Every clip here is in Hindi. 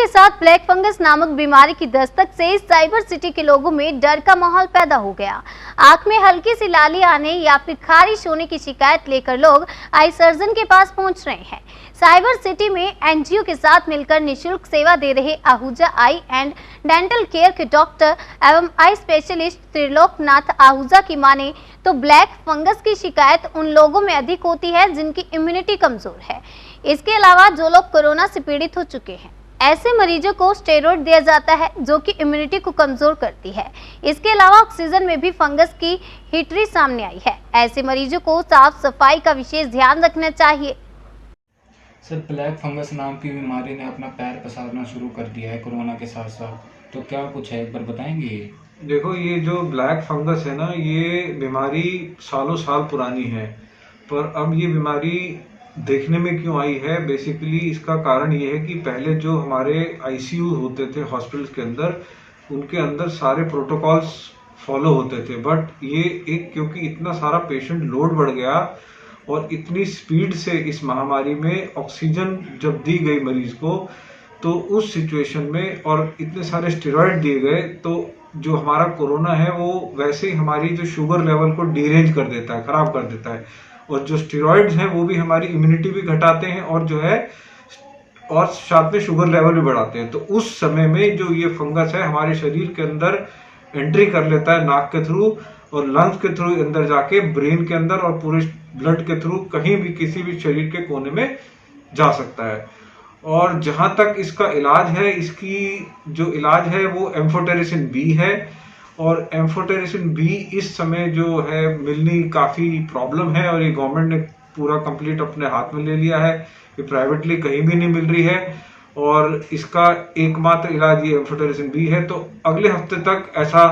के साथ ब्लैक फंगस नामक बीमारी की दस्तक से साइबर सिटी के लोगों में डर का माहौल पैदा हो गया। आंख में हल्की सी लाली आने या फिर खारिश होने की शिकायत लेकर लोग आई सर्जन के पास पहुंच रहे हैं। साइबर सिटी में एनजीओ के साथ मिलकर निःशुल्क सेवा दे रहे आहूजा आई एंड डेंटल केयर के डॉक्टर एवं आई स्पेशलिस्ट त्रिलोकनाथ आहूजा की माने तो ब्लैक फंगस की शिकायत उन लोगों में अधिक होती है जिनकी इम्यूनिटी कमजोर है। इसके अलावा जो लोग कोरोना से पीड़ित हो चुके हैं, ऐसे मरीजों को स्टेरॉइड दिया जाता है जो कि इम्यूनिटी को कमजोर करती है। इसके अलावा ऑक्सीजन में भी फंगस की हिस्ट्री सामने आई है। ऐसे मरीजों को साफ सफाई का विशेष ध्यान रखना चाहिए। सर, ब्लैक फंगस नाम की बीमारी ने अपना पैर पसारना शुरू कर दिया है कोरोना के साथ साथ, तो क्या कुछ है, एक बार बताएंगे? देखो, ये जो ब्लैक फंगस है ना, ये बीमारी सालों साल पुरानी है, पर अब ये बीमारी देखने में क्यों आई है, बेसिकली इसका कारण ये है कि पहले जो हमारे आईसीयू होते थे हॉस्पिटल्स के अंदर, उनके अंदर सारे प्रोटोकॉल्स फॉलो होते थे। बट ये क्योंकि इतना सारा पेशेंट लोड बढ़ गया और इतनी स्पीड से इस महामारी में ऑक्सीजन जब दी गई मरीज को, तो उस सिचुएशन में और इतने सारे स्टेरॉइड दिए गए, तो जो हमारा कोरोना है वो वैसे ही हमारी जो शुगर लेवल को डीरेंज कर देता है, खराब कर देता है। और जो स्टेरॉइड्स हैं वो भी हमारी इम्यूनिटी भी घटाते हैं और जो है और साथ में शुगर लेवल भी बढ़ाते हैं। तो उस समय में जो ये फंगस है हमारे शरीर के अंदर एंट्री कर लेता है नाक के थ्रू और लंग्स के थ्रू अंदर जाके ब्रेन के अंदर और पूरे ब्लड के थ्रू कहीं भी किसी भी शरीर के कोने में जा सकता है। और जहां तक इसका इलाज है, इसकी जो इलाज है वो एम्फोटेरिसिन बी है। और एम्फोटेरिसिन बी इस समय जो है मिलनी काफ़ी प्रॉब्लम है और ये गवर्नमेंट ने पूरा कंप्लीट अपने हाथ में ले लिया है। ये प्राइवेटली कहीं भी नहीं मिल रही है और इसका एकमात्र इलाज ये एम्फोटेरिसिन बी है। तो अगले हफ्ते तक ऐसा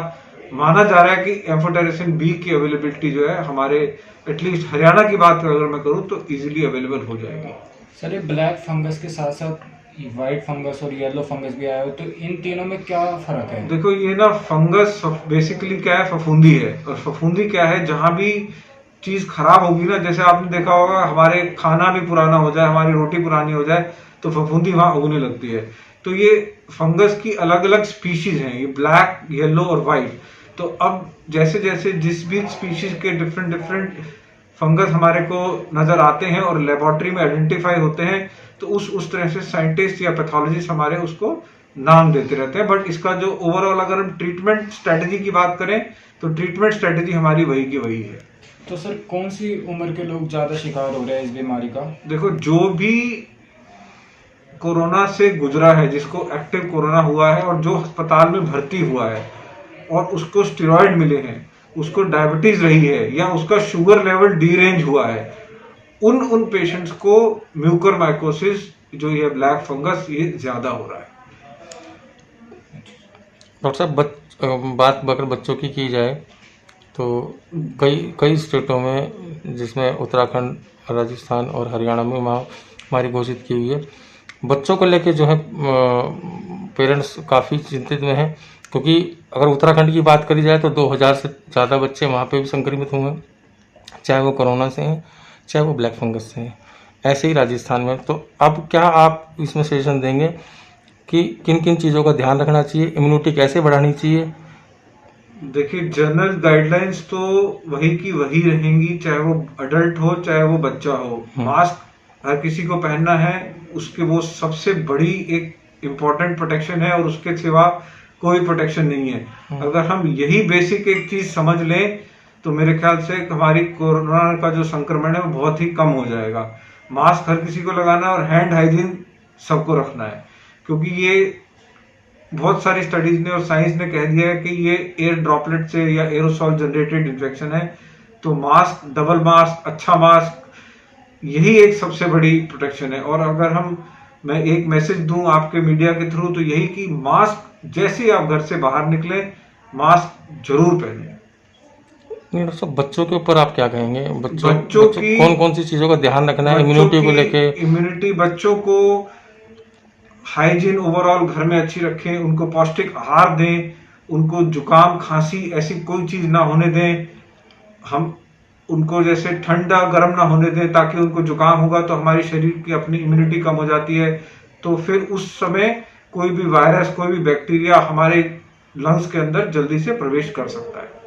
माना जा रहा है कि एम्फोटेरिसिन बी की अवेलेबिलिटी जो है हमारे एटलीस्ट हरियाणा की बात अगर मैं करूँ तो इजीली अवेलेबल हो जाएगी। सर, ये ब्लैक फंगस के साथ साथ व्हाइट फंगस और येलो फंगस भी आया हो, तो इन तीनों में क्या फर्क है? देखो, ये ना फंगस बेसिकली क्या है, फफूंदी है। और फफूंदी क्या है, जहां भी चीज खराब होगी ना, जैसे आपने देखा होगा हमारे खाना भी पुराना हो जाए, हमारी रोटी पुरानी हो जाए तो फफूंदी वहां उगने लगती है। तो ये फंगस की अलग अलग स्पीशीज हैं, ये ब्लैक, येलो और व्हाइट। तो अब जैसे जैसे जिस भी स्पीशीज के डिफरेंट फंगस हमारे को नजर आते हैं और लेबोरेटरी में आइडेंटिफाई होते हैं, तो उस तरह से साइंटिस्ट या पैथोलॉजिस्ट हमारे उसको नाम देते रहते हैं। बट इसका जो ओवरऑल अगर हम ट्रीटमेंट स्ट्रेटेजी की बात करें तो ट्रीटमेंट स्ट्रेटेजी हमारी वही की वही है। तो सर, कौन सी उम्र के लोग ज्यादा शिकार हो रहे हैं इस बीमारी का? देखो, जो भी कोरोना से गुजरा है, जिसको एक्टिव कोरोना हुआ है और जो अस्पताल में भर्ती हुआ है और उसको स्टेरॉइड मिले हैं, उसको डायबिटीज रही है या उसका शुगर लेवल डीरेंज हुआ है, उन पेशेंट्स को म्यूकरमाइकोसिस जो ये ब्लैक फंगस ये ज्यादा हो रहा है। डॉक्टर साहब, बात अगर बच्चों की जाए तो कई स्टेटों में, जिसमें उत्तराखंड, राजस्थान और हरियाणा में महामारी घोषित की हुई है, बच्चों को लेके जो है पेरेंट्स काफ़ी चिंतित में हैं, क्योंकि अगर उत्तराखंड की बात करी जाए तो 2000 से ज़्यादा बच्चे वहाँ पे भी संक्रमित हुए हैं, चाहे वो कोरोना से हैं चाहे वो ब्लैक फंगस से हैं। ऐसे ही राजस्थान में। तो अब क्या आप इसमें सजेशन देंगे कि किन किन चीज़ों का ध्यान रखना चाहिए, इम्यूनिटी कैसे बढ़ानी चाहिए? देखिए, जनरल गाइडलाइंस तो वही की वही रहेंगी, चाहे वो अडल्ट हो चाहे वो बच्चा हो। मास्क हर किसी को पहनना है, उसके वो सबसे बड़ी एक इम्पोर्टेंट प्रोटेक्शन है और उसके सिवा कोई प्रोटेक्शन नहीं है। अगर हम यही बेसिक एक चीज समझ लें तो मेरे ख्याल से हमारी कोरोना का जो संक्रमण है वो बहुत ही कम हो जाएगा। मास्क हर किसी को लगाना है और हैंड हाइजीन सबको रखना है, क्योंकि ये बहुत सारी स्टडीज ने और साइंस ने कह दिया है कि ये एयर ड्रॉपलेट से या एरोसॉल जनरेटेड इन्फेक्शन है। तो मास्क, डबल मास्क, अच्छा मास्क, यही एक सबसे बड़ी प्रोटेक्शन है। और अगर मैं एक मैसेज दूं आपके मीडिया के थ्रू तो यही कि मास्क जैसे ही आप घर से बाहर निकले मास्क जरूर पहने। नहीं डॉक्टर साहब, बच्चों के ऊपर आप क्या कहेंगे? बच्चों की कौन कौन सी चीजों का ध्यान रखना है इम्यूनिटी को लेके? इम्यूनिटी, बच्चों को हाइजीन ओवरऑल घर में अच्छी रखें, उनको पौष्टिक आहार दें, उनको जुकाम खांसी ऐसी कोई चीज ना होने दें। हम उनको जैसे ठंडा गर्म ना होने दें, ताकि उनको जुकाम होगा तो हमारी शरीर की अपनी इम्यूनिटी कम हो जाती है, तो फिर उस समय कोई भी वायरस, कोई भी बैक्टीरिया हमारे लंग्स के अंदर जल्दी से प्रवेश कर सकता है।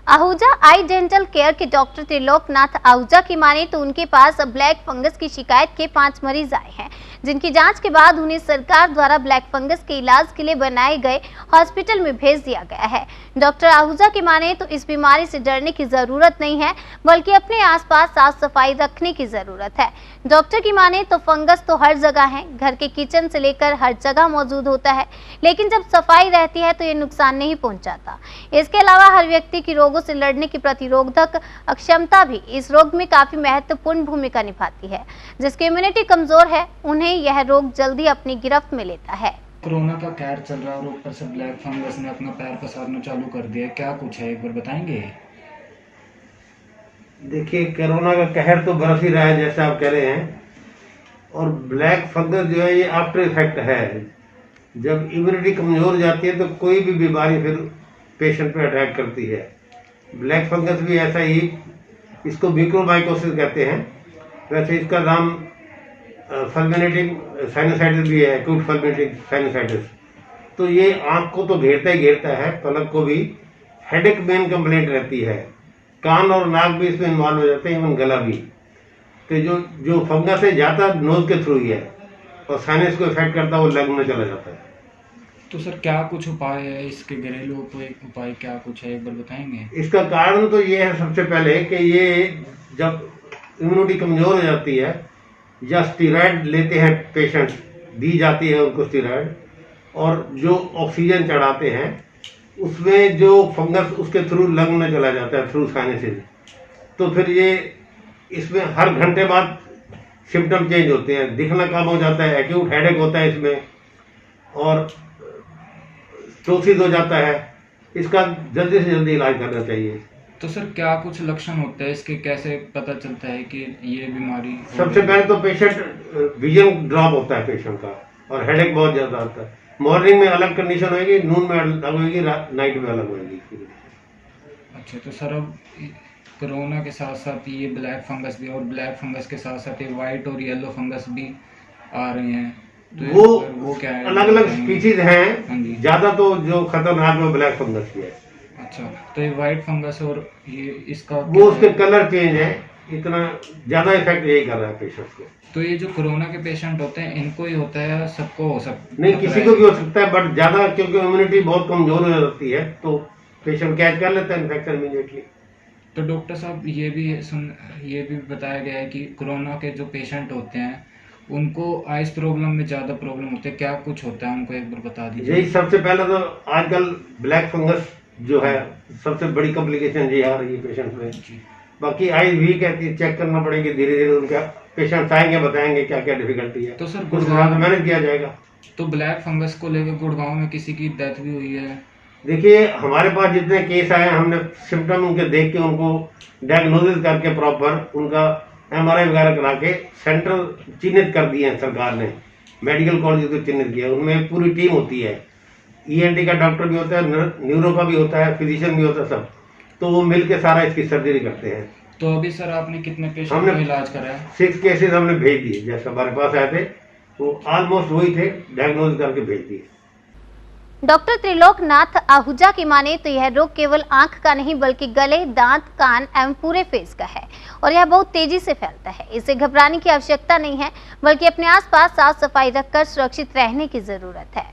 आहूजा आई डेंटल केयर के डॉक्टर त्रिलोकनाथ आहूजा की माने तो उनके पास ब्लैक फंगस की शिकायत के 5 मरीज आए हैं, जिनकी जांच के बाद उन्हें सरकार द्वारा ब्लैक फंगस के इलाज के लिए बनाए गए हॉस्पिटल में भेज दिया गया है। डॉक्टर आहूजा की माने तो इस बीमारी से डरने की जरूरत नहीं है, बल्कि अपने आसपास साफ सफाई रखने की जरूरत है। डॉक्टर की माने तो फंगस तो हर जगह है, घर के किचन से लेकर हर जगह मौजूद होता है, लेकिन जब सफाई रहती है तो ये नुकसान नहीं पहुंचाता। इसके अलावा हर व्यक्ति की रोगों से लड़ने की प्रतिरोधक क्षमता भी इस रोग में काफी महत्वपूर्ण भूमिका निभाती है। जिसकी इम्यूनिटी कमजोर है, उन्हें यह रोग जल्दी अपनी गिरफ्त में लेता है। कोरोना का कहर चल रहा है और ऊपर से ब्लैक फंगस ने अपना पैर पसारना चालू कर दिया है, क्या कुछ है एक बार बताएंगे? देखिए, कोरोना का कहर तो बरस ही रहा है जैसे आप कह रहे हैं, और ब्लैक फंगस जो है ये आफ्टर इफेक्ट है। जब इम्यूनिटी कमजोर हो जाती है तो कोई भी बीमारी फिर पेशेंट पे अटैक करती है। ब्लैक फंगस भी ऐसा ही, इसको म्यूकोरमाइकोसिस कहते हैं। वैसे इसका नाम फल्मिनेटिंग साइनोसाइटिस भी है, एक्यूट फल्मिनेटिंग साइनोसाइटिस। तो ये आंख को तो घेरता ही घेरता है, पलक को भी। हेडेक मेन कंप्लेंट रहती है, कान और नाक भी इसमें इन्वॉल्व हो जाते हैं, इवन गला भी। तो जो फंगस है जाता नोज के थ्रू ही है, और साइनस को इफेक्ट करता है, वो लंग में चला जाता है। तो सर क्या कुछ उपाय है इसके, घरेलू उपाय क्या कुछ है एक बार बताएंगे? इसका कारण तो ये है सबसे पहले कि ये जब इम्यूनिटी कमजोर हो जाती है या स्टीरॉयड लेते हैं पेशेंट, दी जाती है उनको स्टीरॉयड, और जो ऑक्सीजन चढ़ाते हैं उसमें जो फंगस उसके थ्रू लंग में चला जाता है, थ्रू साइनसेस। तो फिर ये इसमें हर घंटे बाद सिम्टम चेंज होते हैं, दिखना कम हो जाता है, एक्यूट हेडेक होता है इसमें, और चोसिस हो जाता है। इसका जल्दी से जल्दी इलाज करना चाहिए। तो सर क्या कुछ लक्षण होते हैं इसके, कैसे पता चलता है कि ये बीमारी? सबसे पहले तो पेशेंट विजन ड्रॉप होता है पेशेंट का, और हेडेक बहुत ज्यादा आता है। मॉर्निंग में अलग कंडीशन होगी, नून में अलग होगी, नाइट में अलग होगी। अच्छा, तो सर अब कोरोना के साथ साथ ये ब्लैक फंगस भी, और ब्लैक फंगस के साथ साथ ये वाइट और येलो फंगस भी आ रहे हैं, तो वो क्या है? अलग अलग स्पीशीज हाँ हैं, जी। ज्यादा तो जो खतरनाक वो ब्लैक फंगस की है। अच्छा, तो ये वाइट फंगस और ये इसका वो उसके कलर चेंज है, इतना ज्यादा इफेक्ट यही कर रहा है पेशेंट को। तो ये जो कोरोना के पेशेंट होते हैं इनको ही होता है या सबको हो सकता? नहीं, किसी को भी हो सकता है, बट ज्यादा क्योंकि इम्यूनिटी बहुत कमजोर हो जाती है तो पेशेंट कैच कर लेता है इन्फेक्शन इमीडिएटली। तो डॉक्टर साहब ये भी बताया गया है कि कोरोना के जो पेशेंट होते हैं उनको आइस प्रॉब्लम में ज़्यादा प्रॉब्लम होती है, क्या कुछ होता है उनको एक बार बता दीजिए? यही सबसे पहले तो आजकल ब्लैक फंगस जो है सबसे बड़ी कॉम्प्लिकेशन ये आ रही है पेशेंट में। बाकी आई वीक है, चेक करना पड़ेगी धीरे धीरे, उनका पेशेंट आएंगे बताएंगे क्या क्या डिफिकल्टी है, तो सर कुछ मैनेज किया जाएगा। तो ब्लैक फंगस को लेकर गुड़गांव में किसी की डेथ भी हुई है? देखिए, हमारे पास जितने केस आए हमने सिम्टम उनके देख के उनको डायग्नोसिस करके प्रॉपर उनका MRI वगैरह करा के सेंटर चिन्हित कर दिए हैं सरकार ने, मेडिकल कॉलेज को चिन्हित किया। उनमें पूरी टीम होती है, ENT का डॉक्टर भी होता है, न्यूरो का भी होता है, फिजिशियन भी होता है, सब। तो वो मिल के सारा इसकी सर्जरी करते हैं। तो अभी सर आपने कितने पेशेंट का इलाज करा है? 6 केसेस हमने भेज दिए, जैसे हमारे पास आए थे वो ऑलमोस्ट वही थे, डायग्नोज करके भेज दिए। डॉक्टर त्रिलोकनाथ आहूजा की माने तो यह रोग केवल आंख का नहीं बल्कि गले, दांत, कान एवं पूरे फेस का है, और यह बहुत तेजी से फैलता है। इसे घबराने की आवश्यकता नहीं है, बल्कि अपने आसपास साफ सफाई रखकर सुरक्षित रहने की जरूरत है।